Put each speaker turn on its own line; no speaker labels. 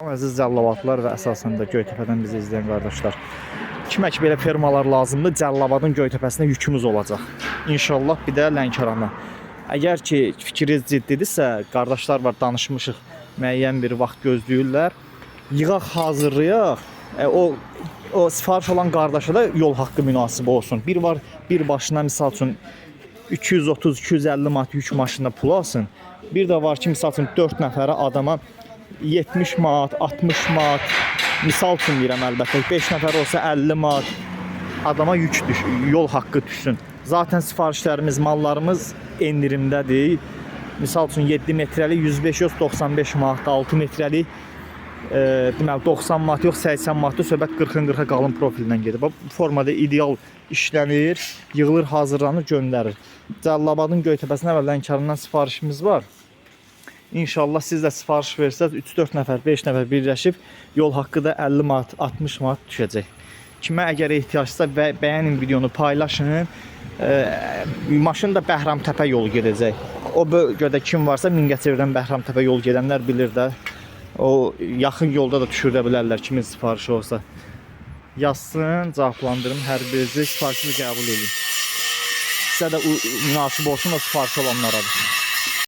Əziz Cəllabadlılar və əsasən də Göytəpədən bizi izləyən qardaşlar. Kimə ki belə fermalar lazımdır, Cəllabadın Göytəpəsinə yükümüz olacaq. İnşallah bir də Lənkərana. Əgər ki fikriniz ciddidirsə, qardaşlar var, danışmışıq, müəyyən bir vaxt gözləyirlər. Yığaq, hazırlayaq. O sifariş olan qardaşa da yol haqqı münasib olsun. Bir var, bir başına misal üçün 230-250 manat yük maşınına pul alsın. Bir də var ki, misal üçün 4 nəfərə adama 70 manat, 60 manat, misal üçün deyirəm əlbəttə, 5 nəfər olsa 50 manat adama yük yol haqqı düşsün. Zaten sifarişlərimiz, mallarımız endirimdədir. Misal üçün 7 metrəlik 105-95 manat, 6 metrəlik deməli 90 manat yox 80 manatda söhbət 40-40-a qalın profilindən gedir. Bu formada ideal işlənir, yığılır, hazırlanır, göndərir. Cəllabadın Göytəpəsinə və Lənkərandan sifarişimiz var. İnşallah siz də sifariş versəz 3-4 nəfər, 5 nəfər birləşib yol haqqı da 50 manat, 60 manat düşəcək. Kimə əgər ehtiyacsa bəyənin videonu, paylaşın. Maşın da Bəhramtəpə yolu gedəcək. O bölgədə kim varsa Mingəçevirdən Bəhramtəpə yol gedənlər bilir də. O yaxın yolda da düşürdə bilərlər kimin sifarişi olsa. Yazsın, cavablandırım, hər birinizi sifarişini qəbul edin. Sizə də münasib olsun o sifariş olanlara da.